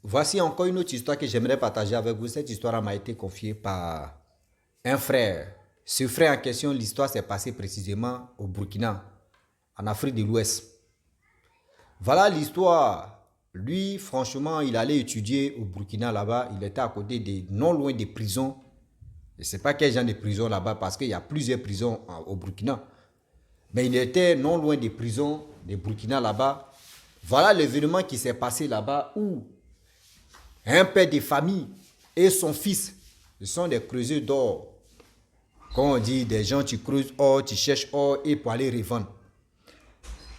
Voici encore une autre histoire que j'aimerais partager avec vous. Cette histoire m'a été confiée par un frère. Ce frère en question, l'histoire s'est passée précisément au Burkina, en Afrique de l'Ouest. Voilà l'histoire. Lui, franchement, il allait étudier au Burkina là-bas. Il était à côté non loin des prisons. Je ne sais pas quel genre de prison là-bas parce qu'il y a plusieurs prisons au Burkina. Mais il était non loin des prisons des Burkina là-bas. Voilà l'événement qui s'est passé là-bas où un père de famille et son fils, ce sont des creuseurs d'or. Quand on dit des gens, tu creuses or, tu cherches or et pour aller revendre.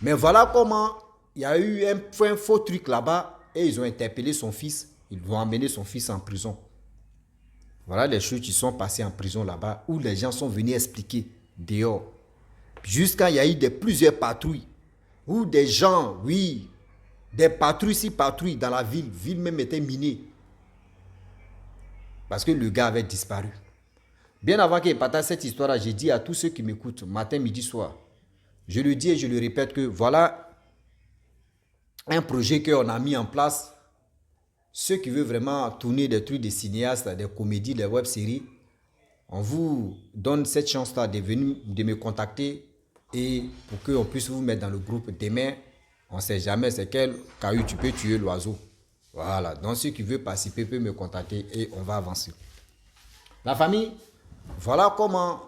Mais voilà comment il y a eu un faux truc là-bas et ils ont interpellé son fils. Ils vont emmener son fils en prison. Voilà les choses qui sont passées en prison là-bas où les gens sont venus expliquer dehors. Jusqu'à il y a eu plusieurs patrouilles où des gens, oui, des patrouilles, si patrouilles dans la ville même était minée. Parce que le gars avait disparu. Bien avant qu'il partage cette histoire-là, j'ai dit à tous ceux qui m'écoutent, matin, midi, soir, je le dis et je le répète que voilà un projet qu'on a mis en place. Ceux qui veulent vraiment tourner des trucs des cinéastes, des comédies, des web-séries, on vous donne cette chance-là de me contacter et pour qu'on puisse vous mettre dans le groupe. Demain, on ne sait jamais c'est quel caillou tu peux tuer l'oiseau. Voilà, donc ceux qui veulent participer peuvent me contacter et on va avancer. La famille, voilà comment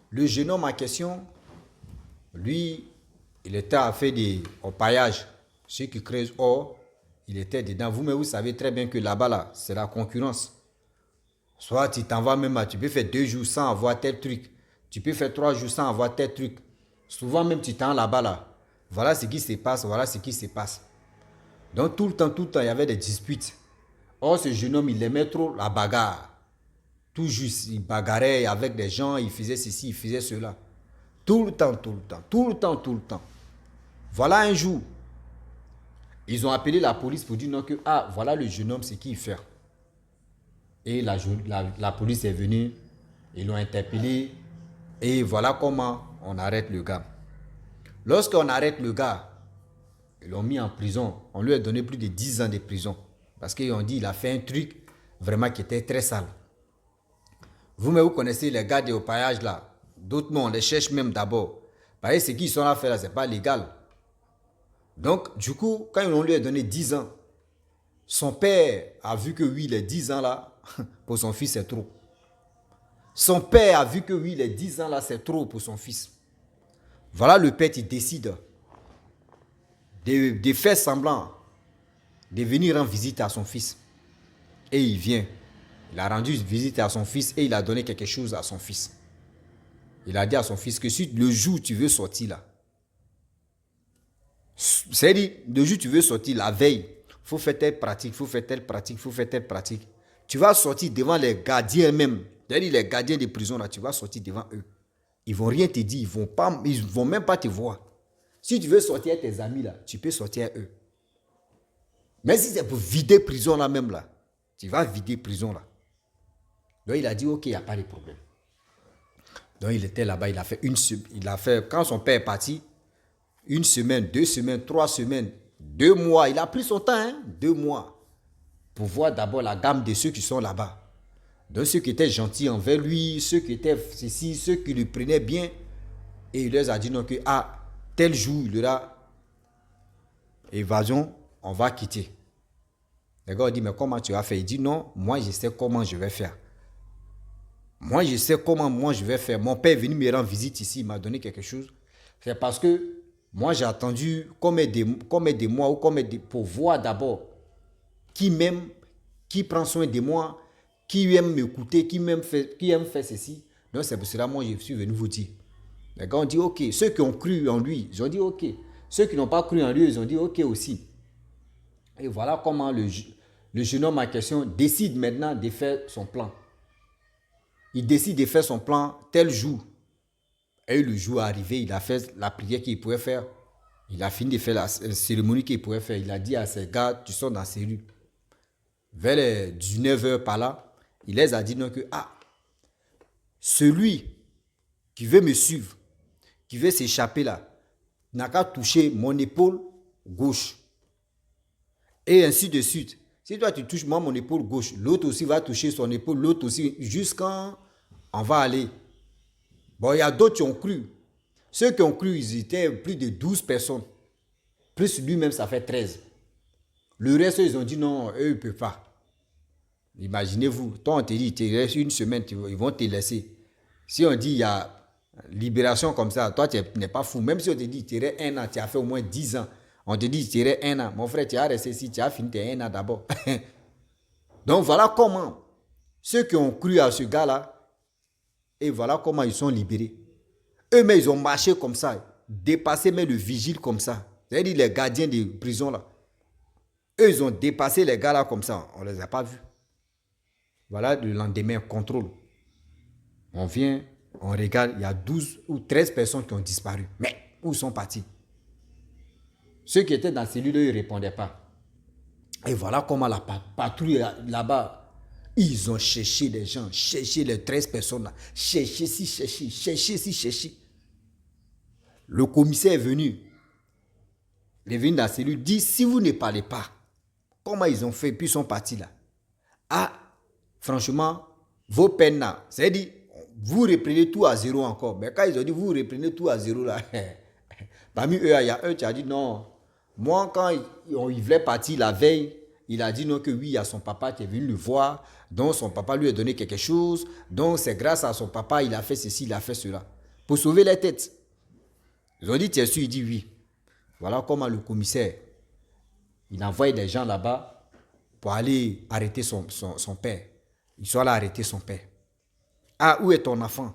le jeune homme en question, lui, il était à faire des orpaillages. Ceux qui creusent or, il était dedans. Vous-même, vous savez très bien que là-bas, là, c'est la concurrence. Soit tu t'en vas même, tu peux faire 2 jours sans avoir tel truc. Tu peux faire 3 jours sans avoir tel truc. Souvent même, tu t'en là-bas, là. Voilà ce qui se passe, voilà ce qui se passe. Donc tout le temps, il y avait des disputes. Or, ce jeune homme, il aimait trop la bagarre. Tout juste, il bagarrait avec des gens, il faisait ceci, il faisait cela. Tout le temps, tout le temps, tout le temps, tout le temps. Voilà un jour, ils ont appelé la police pour dire non que, ah, voilà le jeune homme, c'est qui il fait. Et la police est venue, ils l'ont interpellé, et voilà comment on arrête le gars. Lorsqu'on arrête le gars, ils l'ont mis en prison, on lui a donné plus de 10 ans de prison. Parce qu'ils ont dit qu'il a fait un truc vraiment qui était très sale. Vous-même, vous connaissez les gars de orpaillage là. D'autres, on les cherche même d'abord. Parce que ce qu'ils sont là à faire là, ce n'est pas légal. Donc, du coup, quand on lui a donné 10 ans, son père a vu que oui, les 10 ans là, pour son fils, c'est trop. Son père a vu que oui, les 10 ans là, c'est trop pour son fils. Voilà le père qui décide de faire semblant de venir rendre visite à son fils. Et il vient. Il a rendu visite à son fils et il a donné quelque chose à son fils. Il a dit à son fils que si le jour où tu veux sortir là, c'est-à-dire le jour où tu veux sortir la veille, il faut faire telle pratique, il faut faire telle pratique, il faut faire telle pratique. Tu vas sortir devant les gardiens même, c'est-à-dire les gardiens de prison là, tu vas sortir devant eux. Ils vont rien te dire, ils vont même pas te voir. Si tu veux sortir avec tes amis là, tu peux sortir avec eux. Mais si c'est pour vider prison là même là, tu vas vider prison là. Donc il a dit ok, il n'y a pas de problème. Donc il était là-bas, quand son père est parti, 1 semaine, 2 semaines, 3 semaines, 2 mois, il a pris son temps, hein, 2 mois, pour voir d'abord la gamme de ceux qui sont là-bas. Donc ceux qui étaient gentils envers lui, ceux qui étaient ceci, ceux qui le prenaient bien, et il leur a dit non que tel jour il y aura évasion, on va quitter. Le gars dit mais comment tu vas faire? Il dit non, moi je sais comment je vais faire. Moi, je sais comment moi je vais faire. Mon père est venu me rendre visite ici, il m'a donné quelque chose. C'est parce que moi j'ai attendu combien de mois ou pour voir d'abord qui m'aime, qui prend soin de moi, qui aime m'écouter, qui aime faire ceci. Donc c'est pour cela que moi je suis venu vous dire. Les gars ont dit ok. Ceux qui ont cru en lui, ils ont dit ok. Ceux qui n'ont pas cru en lui, ils ont dit ok aussi. Et voilà comment le jeune homme en question décide maintenant de faire son plan. Il décide de faire son plan tel jour. Et le jour arrivé, il a fait la prière qu'il pouvait faire. Il a fini de faire la cérémonie qu'il pouvait faire. Il a dit à ses gars, tu sors dans la cellule. Vers les 19h par là, il les a dit non que, celui qui veut me suivre, qui veut s'échapper là, n'a qu'à toucher mon épaule gauche. Et ainsi de suite. Si toi, tu touches moi mon épaule gauche, l'autre aussi va toucher son épaule, l'autre aussi, jusqu'à on va aller. Bon, il y a d'autres qui ont cru. Ceux qui ont cru, ils étaient plus de 12 personnes. Plus lui-même, ça fait 13. Le reste, ils ont dit non, eux, ils ne peuvent pas. Imaginez-vous, toi, on te dit, tu restes une semaine, ils vont te laisser. Si on dit, il y a libération comme ça, toi, tu n'es pas fou. Même si on te dit, tu restes 1 an, tu as fait au moins 10 ans. On te dit, tu restes 1 an. Mon frère, tu as resté ici, tu as fini tes 1 an d'abord. Donc, voilà comment ceux qui ont cru à ce gars-là, et voilà comment ils sont libérés. Eux-mêmes, ils ont marché comme ça, dépassé même le vigile comme ça. C'est-à-dire les gardiens de prison là. Eux, ils ont dépassé les gars là comme ça. On ne les a pas vus. Voilà, le lendemain, contrôle. On vient, on regarde, il y a 12 ou 13 personnes qui ont disparu. Mais où sont partis? Ceux qui étaient dans la cellule, ils ne répondaient pas. Et voilà comment la patrouille là-bas, ils ont cherché les gens, cherché les 13 personnes là, cherché si, cherché, cherché si, cherché. Le commissaire est venu. Il est venu dans la cellule, dit, si vous ne parlez pas, comment ils ont fait, puis ils sont partis là. Ah, franchement, vos peines là, c'est-à-dire, vous reprenez tout à zéro encore. Mais quand ils ont dit, vous reprenez tout à zéro là, parmi eux, il y a un qui a dit, non, moi, quand il voulait partir la veille, il a dit non que oui, il y a son papa qui est venu le voir, donc son papa lui a donné quelque chose, donc c'est grâce à son papa, il a fait ceci, il a fait cela. Pour sauver les têtes. Ils ont dit, tu es sûr? Il dit oui. Voilà comment le commissaire, il envoie des gens là-bas pour aller arrêter son père. Ils sont allés arrêter son père. Ah, où est ton enfant?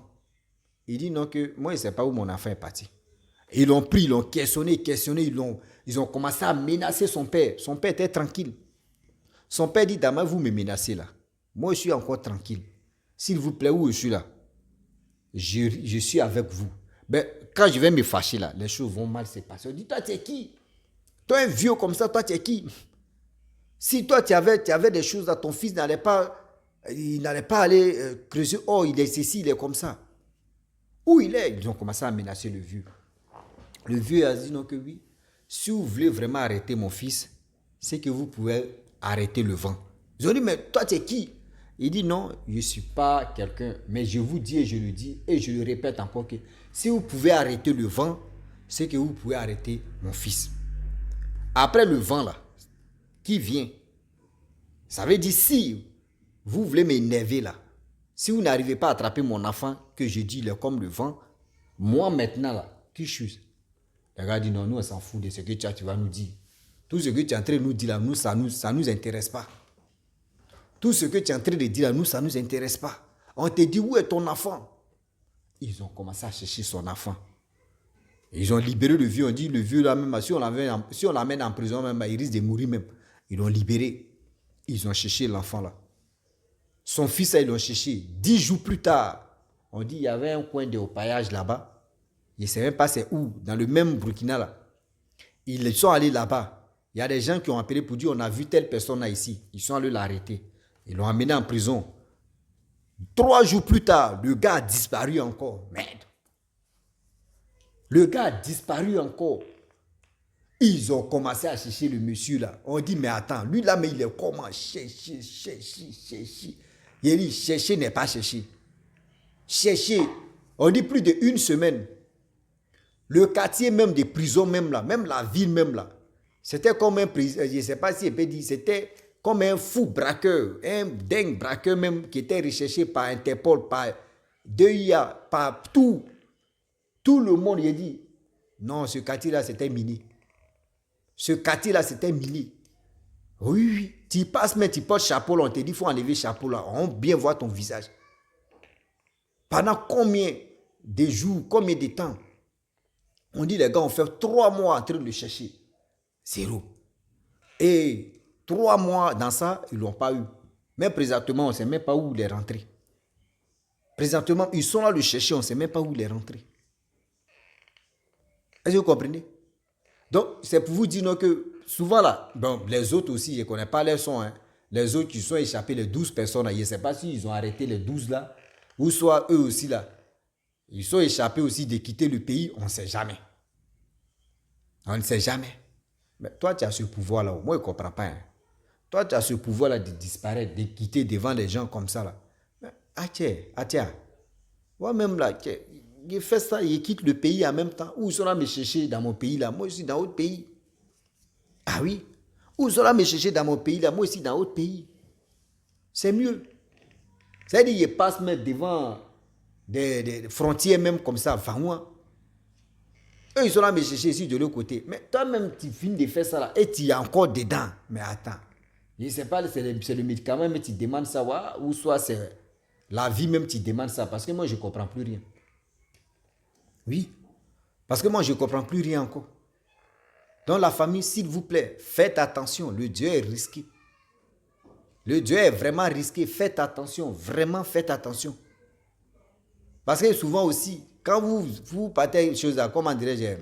Il dit non que moi, je ne sais pas où mon enfant est parti. Ils l'ont pris, ils l'ont questionné, ils ont commencé à menacer son père. Son père était tranquille. Son père dit, Dama, vous me menacez là. Moi, je suis encore tranquille. S'il vous plaît, où je suis là? Je suis avec vous. Ben, quand je vais me fâcher là, les choses vont mal se passer. On dit, toi, tu es qui? Toi, un vieux comme ça, toi, tu es qui? Si toi, tu avais des choses là, ton fils n'allait pas aller creuser. Oh, il est ceci, il est comme ça. Où il est? Ils ont commencé à menacer le vieux. Le vieux a dit non que oui. Si vous voulez vraiment arrêter mon fils, c'est que vous pouvez arrêter le vent. Ils ont dit, mais toi, tu es qui? Il dit non, je ne suis pas quelqu'un, mais je vous dis et je le dis et je le répète encore que si vous pouvez arrêter le vent, c'est que vous pouvez arrêter mon fils. Après le vent là, qui vient, ça veut dire si vous voulez m'énerver là, si vous n'arrivez pas à attraper mon enfant, que je dis il est comme le vent, moi maintenant là, qui je suis? Le gars dit non, nous on s'en fout de ce que tu vas nous dire. Tout ce que tu es en train de nous dire là, nous, ça nous intéresse pas. Tout ce que tu es en train de dire là, nous, ça nous intéresse pas. On te dit où est ton enfant? Ils ont commencé à chercher son enfant. Ils ont libéré le vieux. On dit le vieux là même, si on l'amène en prison même, il risque de mourir même. Ils l'ont libéré. Ils ont cherché l'enfant là. Son fils là, ils l'ont cherché. 10 jours plus tard, on dit il y avait un coin de opaillage là-bas. Je ne sais même pas c'est où, dans le même Burkina là. Ils sont allés là-bas. Il y a des gens qui ont appelé pour dire on a vu telle personne là ici. Ils sont allés l'arrêter. Ils l'ont amené en prison. 3 jours plus tard, le gars a disparu encore. Merde. Le gars a disparu encore. Ils ont commencé à chercher le monsieur là. On dit mais attends, lui là mais il est comment? Chercher. Il dit chercher n'est pas chercher. Chercher. On dit plus d'1 semaine. Le quartier même des prisons même là, même la ville même là, c'était comme un prison, je ne sais pas si je peux dire, c'était comme un fou braqueur, un dingue braqueur même qui était recherché par Interpol, par DIA, par tout le monde. Il a dit, non, ce quartier là c'était mini. Ce quartier là c'était mini. Oui, tu passes mais tu portes chapeau là, on te dit, il faut enlever chapeau là, on bien voir ton visage. Pendant combien de jours, combien de temps? On dit les gars ont fait 3 mois en train de le chercher. 0. Et 3 mois dans ça, ils ne l'ont pas eu. Mais présentement, on ne sait même pas où il est rentré. Présentement, ils sont là le chercher, on ne sait même pas où il est rentré. Est-ce que vous comprenez? Donc, c'est pour vous dire non, que souvent là, bon, les autres aussi, je ne connais pas les sons. Hein. Les autres qui sont échappés, les 12 personnes, là, je ne sais pas s'ils ont arrêté les 12 là, ou soit eux aussi là. Ils sont échappés aussi de quitter le pays, on ne sait jamais. On ne sait jamais. Mais toi, tu as ce pouvoir-là. Moi, je ne comprends pas. Hein. Toi, tu as ce pouvoir-là de disparaître, de quitter devant les gens comme ça. Là. Ah tiens. Moi-même, là, je fais ça, je quitte le pays en même temps. Où sera me chercher dans mon pays, là? Moi, je suis dans autre pays. Ah oui? Où sera me chercher dans mon pays, là? Moi, je suis dans autre pays. C'est mieux. C'est-à-dire, je passe même devant des frontières, même comme ça, enfin, moi. Eux, ils sont là me chercher ici de l'autre côté. Mais toi-même, tu finis de faire ça là et tu es encore dedans. Mais attends. Je ne sais pas, c'est le médicament, mais tu demandes ça, ou soit c'est la vie même, tu demandes ça. Parce que moi, je ne comprends plus rien. Oui. Parce que moi, je ne comprends plus rien encore. Dans la famille, s'il vous plaît, faites attention. Le Dieu est risqué. Le Dieu est vraiment risqué. Faites attention. Vraiment, faites attention. Parce que souvent aussi, quand vous partez une chose là, comment dirais-je,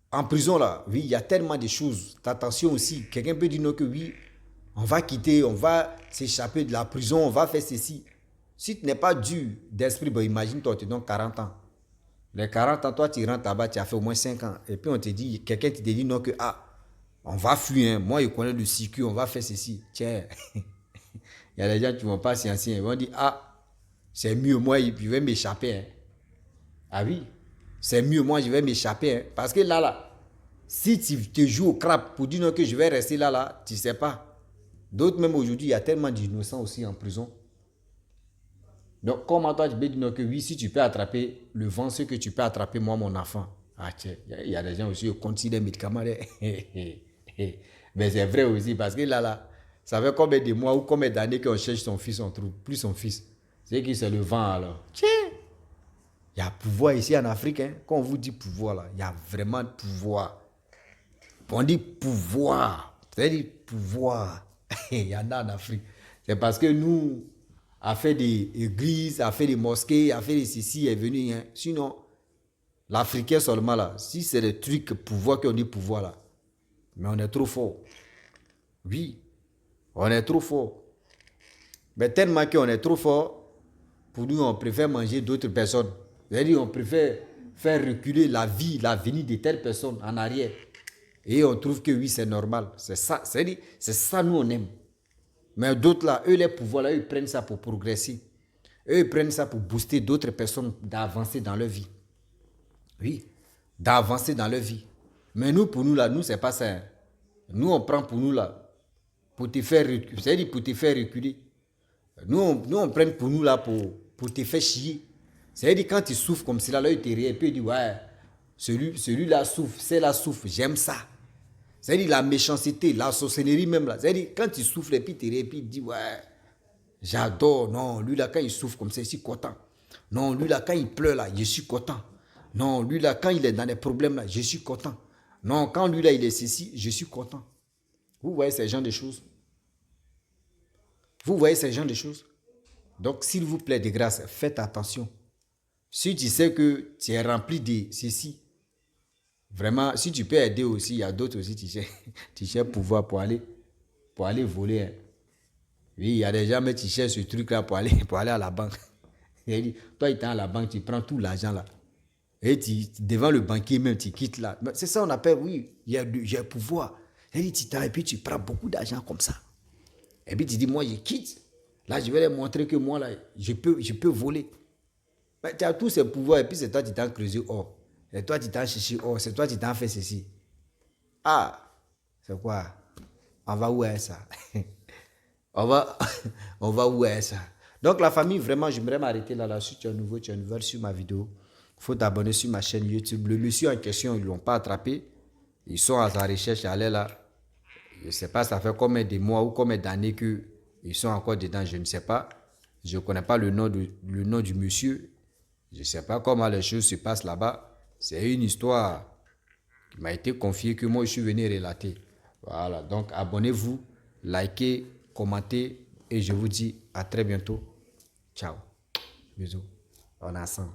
en prison là, oui, il y a tellement de choses. Attention aussi, quelqu'un peut dire non que oui, on va quitter, on va s'échapper de la prison, on va faire ceci. Si tu n'es pas dur d'esprit, ben imagine-toi, tu te donnes 40 ans. Les 40 ans, toi tu rentres là-bas, tu as fait au moins 5 ans. Et puis on te dit, quelqu'un te dit non que, on va fuir, hein. Moi je connais le circuit, on va faire ceci. Tiens, il y a des gens qui ne vont pas s'y anciens, ils vont dire, c'est mieux, moi je vais m'échapper. Hein. Ah oui, c'est mieux, moi je vais m'échapper. Hein. Parce que là, si tu te joues au crap pour dire non que je vais rester là, tu ne sais pas. D'autres même aujourd'hui, il y a tellement d'innocents aussi en prison. Donc comment toi tu peux dire non que oui, si tu peux attraper le vent, ce que tu peux attraper moi, mon enfant. Ah tiens, il y a des gens aussi qui considèrent des médicaments. Mais c'est vrai aussi, parce que là, ça fait combien de mois ou combien d'années qu'on cherche son fils, on ne trouve plus son fils. C'est que c'est le vent alors. Tiens. Il y a pouvoir ici en Afrique. Hein. Quand on vous dit pouvoir, là, il y a vraiment pouvoir. On dit pouvoir. C'est-à-dire pouvoir. Il y en a en Afrique. C'est parce que nous, à faire des églises, à faire des mosquées, à faire des ceci, est venu. Hein. Sinon, l'Africain seulement, là, si c'est des trucs pouvoir qu'on dit pouvoir, là, mais on est trop fort. Oui, on est trop fort. Mais tellement qu'on est trop fort, pour nous, on préfère manger d'autres personnes. C'est-à-dire on préfère faire reculer la vie, l'avenir de telle personne en arrière. Et on trouve que oui, c'est normal. C'est ça, c'est ça nous on aime. Mais d'autres là, eux les pouvoirs là, eux ils prennent ça pour progresser. Eux ils prennent ça pour booster d'autres personnes d'avancer dans leur vie. Oui, d'avancer dans leur vie. Mais nous, pour nous là, nous c'est pas ça. Nous on prend pour nous là, pour te faire reculer. C'est-à-dire pour te faire reculer. Nous on prend pour nous là pour te faire chier. C'est-à-dire quand tu souffres comme cela, là, il te réveille et puis il dit ouais, celui-là souffre, celle-là souffre, j'aime ça. C'est-à-dire la méchanceté, la sorcellerie même là. C'est-à-dire quand tu souffres et puis il te réveille et puis il dit ouais, j'adore, non, lui là quand il souffre comme ça, je suis content. Non, lui là quand il pleure là, je suis content. Non, lui là quand il est dans des problèmes là, je suis content. Non, quand lui là il est ceci, je suis content. Vous voyez ces genres de choses. Vous voyez ces genres de choses. Donc s'il vous plaît de grâce, faites attention. Si tu sais que tu es rempli de ceci, vraiment, si tu peux aider aussi, il y a d'autres aussi, tu cherches pouvoir pour aller voler. Hein. Oui, il y a des gens, mais tu cherches ce truc-là pour aller à la banque. Il dit, toi, tu es à la banque, tu prends tout l'argent là. Et devant le banquier même, tu quittes là. C'est ça on appelle, oui, j'ai pouvoir. Il dit, tu t'en et puis tu prends beaucoup d'argent comme ça. Et puis tu dis, moi, je quitte. Là, je vais leur montrer que moi, là, je peux voler. Mais tu as tous ces pouvoirs et puis c'est toi qui t'en creusé or. C'est toi qui t'en cherché or. C'est toi qui t'en fait ceci. Ah, c'est quoi? On va où est ça? on va où est ça? Donc la famille, vraiment, j'aimerais m'arrêter là. Si tu es nouveau, tu es nouvelle sur ma vidéo. Il faut t'abonner sur ma chaîne YouTube. Le monsieur en question, ils ne l'ont pas attrapé. Ils sont à sa recherche, allez là. Je ne sais pas, ça fait combien de mois ou combien d'années qu'ils sont encore dedans, je ne sais pas. Je ne connais pas le nom du monsieur. Je ne sais pas comment les choses se passent là-bas. C'est une histoire qui m'a été confiée que moi je suis venu relater. Voilà, donc abonnez-vous, likez, commentez et je vous dis à très bientôt. Ciao. Bisous. On est ensemble.